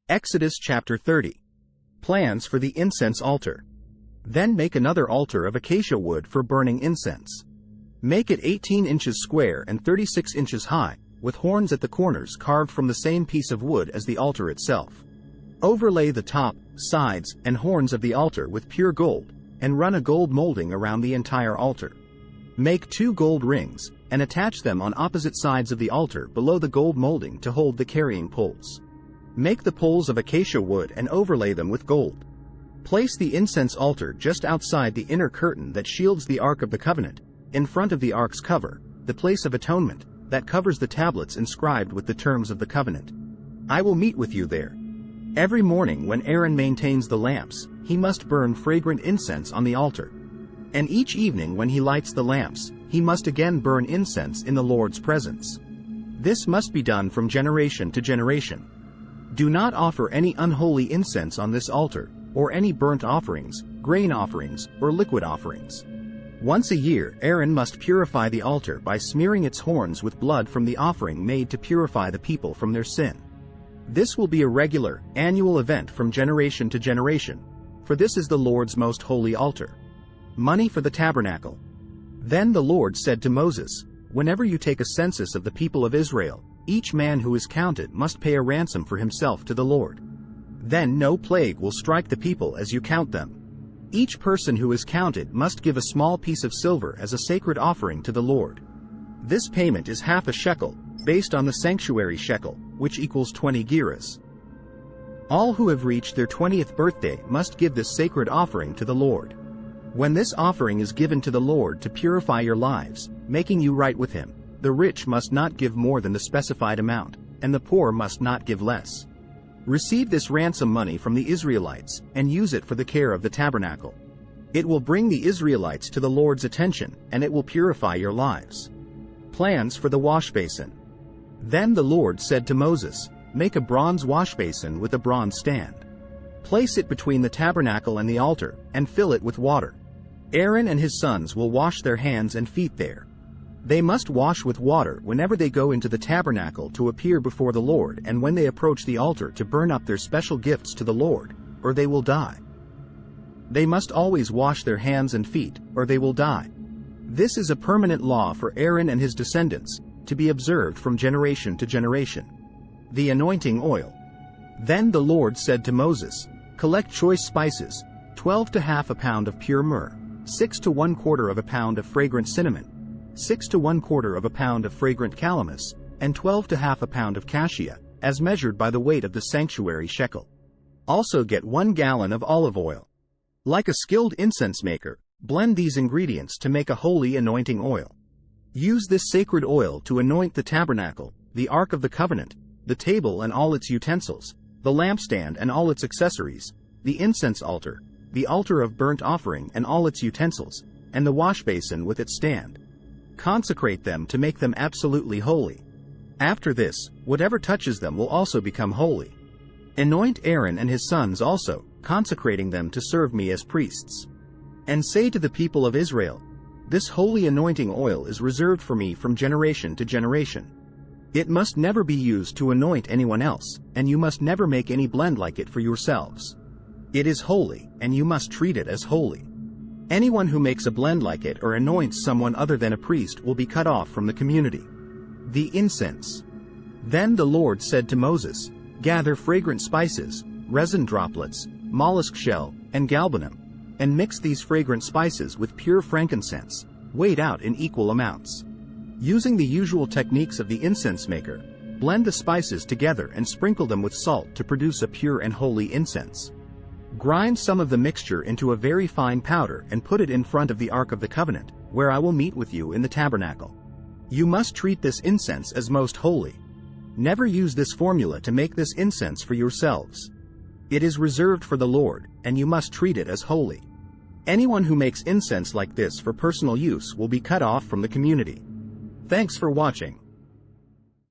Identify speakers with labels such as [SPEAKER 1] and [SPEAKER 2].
[SPEAKER 1] Exodus chapter 30. Plans for the incense altar. Then make another altar of acacia wood for burning incense. Make it 18 inches square and 36 inches high, with horns at the corners carved from the same piece of wood as the altar itself. Overlay the top, sides, and horns of the altar with pure gold, and run a gold molding around the entire altar. Make 2 gold rings, and attach them on opposite sides of the altar below the gold molding to hold the carrying poles. Make the poles of acacia wood and overlay them with gold. Place the incense altar just outside the inner curtain that shields the Ark of the Covenant, in front of the Ark's cover, the place of atonement, that covers the tablets inscribed with the terms of the covenant. I will meet with you there. Every morning when Aaron maintains the lamps, he must burn fragrant incense on the altar. And each evening when he lights the lamps, he must again burn incense in the Lord's presence. This must be done from generation to generation. Do not offer any unholy incense on this altar, or any burnt offerings, grain offerings, or liquid offerings. Once a year Aaron must purify the altar by smearing its horns with blood from the offering made to purify the people from their sin. This will be a regular, annual event from generation to generation, for this is the Lord's most holy altar. Money for the tabernacle. Then the Lord said to Moses, "Whenever you take a census of the people of Israel, each man who is counted must pay a ransom for himself to the Lord. Then no plague will strike the people as you count them. Each person who is counted must give a small piece of silver as a sacred offering to the Lord. This payment is half a shekel, based on the sanctuary shekel, which equals 20 gerahs. All who have reached their 20th birthday must give this sacred offering to the Lord. When this offering is given to the Lord to purify your lives, making you right with Him, the rich must not give more than the specified amount, and the poor must not give less. Receive this ransom money from the Israelites, and use it for the care of the tabernacle. It will bring the Israelites to the Lord's attention, and it will purify your lives." Plans for the wash basin. Then the Lord said to Moses, "Make a bronze wash basin with a bronze stand. Place it between the tabernacle and the altar, and fill it with water. Aaron and his sons will wash their hands and feet there. They must wash with water whenever they go into the tabernacle to appear before the Lord and when they approach the altar to burn up their special gifts to the Lord, or they will die. They must always wash their hands and feet, or they will die. This is a permanent law for Aaron and his descendants, to be observed from generation to generation." The anointing oil. Then the Lord said to Moses, "Collect choice spices, 12 to half a pound of pure myrrh, 6 to 1/4 of a pound of fragrant cinnamon, 6 to 1/4 of a pound of fragrant calamus, and 12 to half a pound of cassia, as measured by the weight of the sanctuary shekel. Also get 1 gallon of olive oil. Like a skilled incense maker, blend these ingredients to make a holy anointing oil. Use this sacred oil to anoint the tabernacle, the Ark of the Covenant, the table and all its utensils, the lampstand and all its accessories, the incense altar, the altar of burnt offering and all its utensils, and the wash basin with its stand. Consecrate them to make them absolutely holy. After this, whatever touches them will also become holy. Anoint Aaron and his sons also, consecrating them to serve me as priests. And say to the people of Israel, this holy anointing oil is reserved for me from generation to generation. It must never be used to anoint anyone else, and you must never make any blend like it for yourselves. It is holy, and you must treat it as holy. Anyone who makes a blend like it or anoints someone other than a priest will be cut off from the community." The incense. Then the Lord said to Moses, "Gather fragrant spices, resin droplets, mollusk shell, and galbanum, and mix these fragrant spices with pure frankincense, weighed out in equal amounts. Using the usual techniques of the incense maker, blend the spices together and sprinkle them with salt to produce a pure and holy incense. Grind some of the mixture into a very fine powder and put it in front of the Ark of the Covenant, where I will meet with you in the tabernacle. You must treat this incense as most holy. Never use this formula to make this incense for yourselves. It is reserved for the Lord, and you must treat it as holy. Anyone who makes incense like this for personal use will be cut off from the community." Thanks for watching.